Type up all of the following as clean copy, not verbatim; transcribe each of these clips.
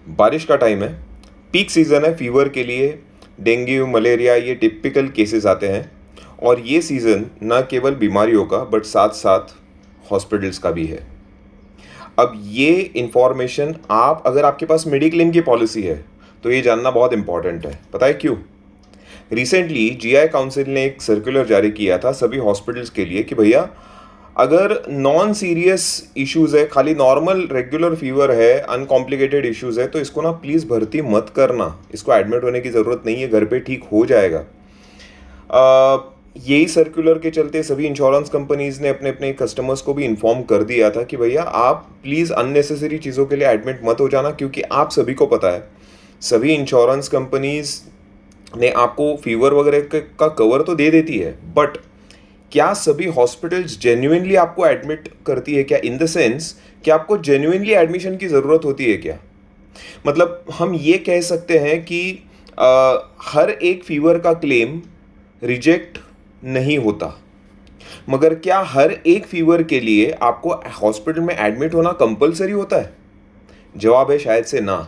बारिश का टाइम है, पीक सीज़न है फीवर के लिए, डेंगू मलेरिया ये टिपिकल केसेस आते हैं। और ये सीज़न न केवल बीमारियों का बट साथ साथ हॉस्पिटल्स का भी है। अब ये इन्फॉर्मेशन आप अगर आपके पास मेडिक्लेम की पॉलिसी है तो ये जानना बहुत इंपॉर्टेंट है। पता है क्यों? रिसेंटली जीआई काउंसिल ने एक सर्कुलर जारी किया था सभी हॉस्पिटल्स के लिए कि भैया अगर नॉन सीरियस इश्यूज है, खाली नॉर्मल रेगुलर फीवर है, अनकॉम्प्लिकेटेड इश्यूज है, तो इसको ना प्लीज़ भर्ती मत करना, इसको एडमिट होने की ज़रूरत नहीं है, घर पे ठीक हो जाएगा। यही सर्कुलर के चलते सभी इंश्योरेंस कंपनीज़ ने अपने अपने कस्टमर्स को भी इन्फॉर्म कर दिया था कि भैया आप प्लीज़ अननेसेसरी चीज़ों के लिए एडमिट मत हो जाना, क्योंकि आप सभी को पता है सभी इंश्योरेंस कंपनीज़ ने आपको फीवर वगैरह का कवर तो दे देती है, बट क्या सभी हॉस्पिटल्स जेन्युइनली आपको एडमिट करती है क्या? इन द सेंस कि आपको जेन्युइनली एडमिशन की ज़रूरत होती है क्या? मतलब हम ये कह सकते हैं कि हर एक फीवर का क्लेम रिजेक्ट नहीं होता, मगर क्या हर एक फीवर के लिए आपको हॉस्पिटल में एडमिट होना कंपलसरी होता है? जवाब है शायद से ना।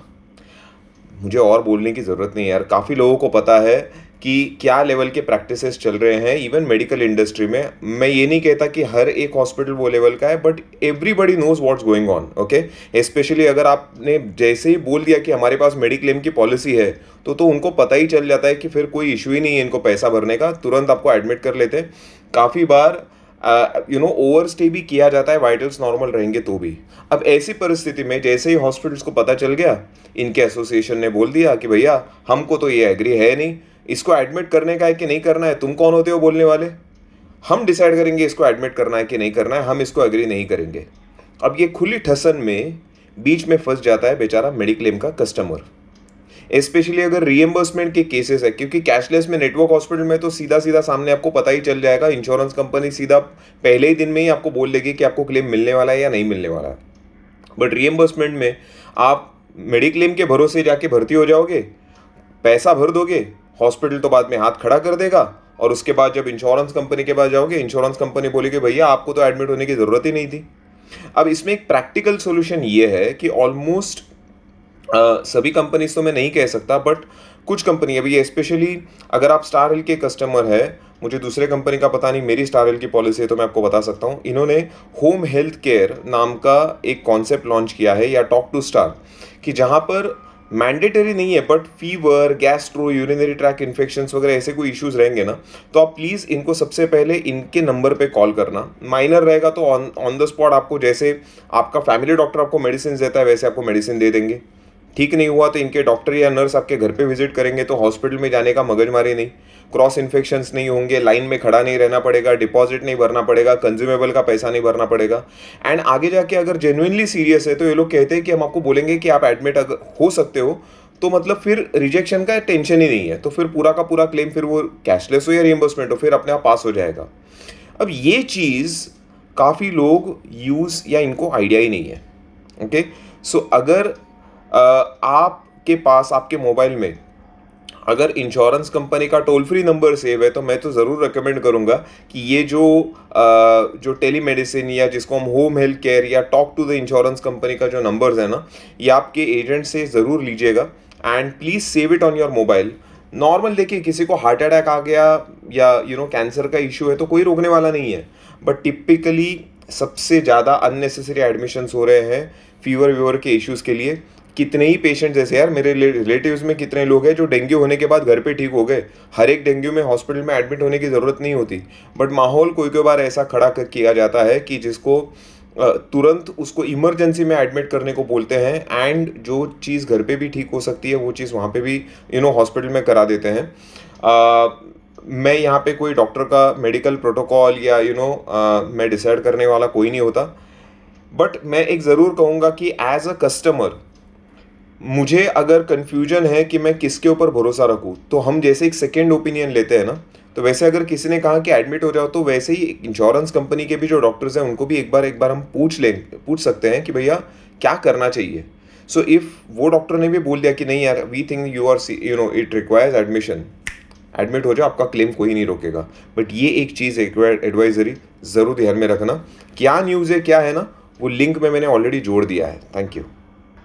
मुझे और बोलने की ज़रूरत नहीं है यार, काफ़ी लोगों को पता है कि क्या लेवल के प्रैक्टिसेस चल रहे हैं इवन मेडिकल इंडस्ट्री में। मैं ये नहीं कहता कि हर एक हॉस्पिटल वो लेवल का है, but everybody knows what's going on. Okay, specially अगर आपने जैसे ही बोल दिया कि हमारे पास मेडिक्लेम की पॉलिसी है तो उनको पता ही चल जाता है कि फिर कोई इशू ही नहीं है इनको पैसा भरने का, तुरंत आपको एडमिट कर लेते हैं। काफ़ी बार ओवर स्टे भी किया जाता है वाइटल्स नॉर्मल रहेंगे तो भी। अब ऐसी परिस्थिति में जैसे ही हॉस्पिटल्स को पता चल गया, इनके एसोसिएशन ने बोल दिया कि भैया हमको तो ये एग्री है नहीं, इसको एडमिट करने का है कि नहीं करना है, तुम कौन होते हो बोलने वाले? हम डिसाइड करेंगे इसको एडमिट करना है कि नहीं करना है, हम इसको एग्री नहीं करेंगे। अब ये खुली ठसन में बीच में फंस जाता है बेचारा मेडिक्लेम का कस्टमर, स्पेशली अगर रीएम्बर्समेंट के केसेस है, क्योंकि कैशलेस में नेटवर्क हॉस्पिटल में तो सीधा सीधा सामने आपको पता ही चल जाएगा, इंश्योरेंस कंपनी सीधा पहले ही दिन में ही आपको बोल देगी कि आपको क्लेम मिलने वाला है या नहीं मिलने वाला है। बट रीएम्बर्समेंट में आप मेडिक्लेम के भरोसे जाके भर्ती हो जाओगे, पैसा भर दोगे, हॉस्पिटल तो बाद में हाथ खड़ा कर देगा, और उसके बाद जब इंश्योरेंस कंपनी के पास जाओगे, इंश्योरेंस कंपनी बोलेगी भैया आपको तो एडमिट होने की ज़रूरत ही नहीं थी। अब इसमें एक प्रैक्टिकल सोल्यूशन ये है कि ऑलमोस्ट सभी कंपनीज तो मैं नहीं कह सकता, बट कुछ कंपनी, अभी स्पेशली अगर आप स्टार हेल्थ के कस्टमर है, मुझे दूसरे कंपनी का पता नहीं, मेरी स्टार हेल्थ की पॉलिसी है तो मैं आपको बता सकता हूँ, इन्होंने होम हेल्थ केयर नाम का एक कॉन्सेप्ट लॉन्च किया है, या टॉक टू स्टार, कि जहाँ पर मैंडेटरी नहीं है but fever, gastro, urinary track infections वगैरह ऐसे कोई इश्यूज रहेंगे ना, तो आप प्लीज़ इनको सबसे पहले इनके नंबर पे कॉल करना। माइनर रहेगा तो ऑन द स्पॉट आपको, जैसे आपका फैमिली डॉक्टर आपको मेडिसिन देता है वैसे आपको मेडिसिन दे देंगे। ठीक नहीं हुआ तो इनके डॉक्टर या नर्स आपके घर पे विजिट करेंगे, तो हॉस्पिटल में जाने का मगजमारी नहीं, क्रॉस इन्फेक्शंस नहीं होंगे, लाइन में खड़ा नहीं रहना पड़ेगा, डिपॉजिट नहीं भरना पड़ेगा, कंज्यूमेबल का पैसा नहीं भरना पड़ेगा। एंड आगे जाके अगर जेन्युइनली सीरियस है तो ये लोग कहते हैं कि हम आपको बोलेंगे कि आप एडमिट अगर हो सकते हो, तो मतलब फिर रिजेक्शन का टेंशन ही नहीं है, तो फिर पूरा का पूरा क्लेम फिर वो कैशलेस हो या रिइंबर्समेंट हो, फिर अपने आप पास हो जाएगा। अब ये चीज़ काफ़ी लोग यूज़ या इनको आइडिया ही नहीं है। ओके, सो अगर आपके पास आपके मोबाइल में अगर इंश्योरेंस कंपनी का टोल फ्री नंबर सेव है, तो मैं तो ज़रूर रिकमेंड करूँगा कि ये जो टेलीमेडिसिन या जिसको हम होम हेल्थ केयर या talk to the insurance company का जो नंबर्स है ना, ये आपके एजेंट से ज़रूर लीजिएगा, and please save it on your mobile. Normal देखिए, किसी को हार्ट अटैक आ गया या कैंसर का इशू है तो कोई रोकने वाला नहीं है, बट टिपिकली सबसे ज़्यादा अननेसेसरी एडमिशन्स हो रहे हैं फीवर वीवर के इश्यूज़ के लिए। कितने ही पेशेंट, जैसे यार मेरे रिलेटिव्स में कितने लोग हैं जो डेंगू होने के बाद घर पे ठीक हो गए। हर एक डेंगू में हॉस्पिटल में एडमिट होने की ज़रूरत नहीं होती, बट माहौल कोई बार ऐसा खड़ा किया जाता है कि जिसको तुरंत उसको इमरजेंसी में एडमिट करने को बोलते हैं, एंड जो चीज़ घर पे भी ठीक हो सकती है वो चीज़ वहाँ पे भी हॉस्पिटल में करा देते हैं। मैं यहाँ पे कोई डॉक्टर का मेडिकल प्रोटोकॉल या मैं डिसाइड करने वाला कोई नहीं होता, बट मैं एक ज़रूर कहूँगा कि एज अ कस्टमर मुझे अगर कन्फ्यूजन है कि मैं किसके ऊपर भरोसा रखूँ, तो हम जैसे एक सेकेंड ओपिनियन लेते हैं ना, तो वैसे अगर किसी ने कहा कि एडमिट हो जाओ, तो वैसे ही इंश्योरेंस कंपनी के भी जो डॉक्टर्स हैं उनको भी एक बार हम पूछ सकते हैं कि भैया क्या करना चाहिए। सो इफ़ वो डॉक्टर ने भी बोल दिया कि नहीं यार, we think you are it requires admission, admit हो जाओ, आपका क्लेम कोई नहीं रोकेगा। बट ये एक चीज़ एडवाइजरी ज़रूर ध्यान में रखना, क्या न्यूज़ है क्या है ना, वो लिंक में मैंने ऑलरेडी जोड़ दिया है। Thank you.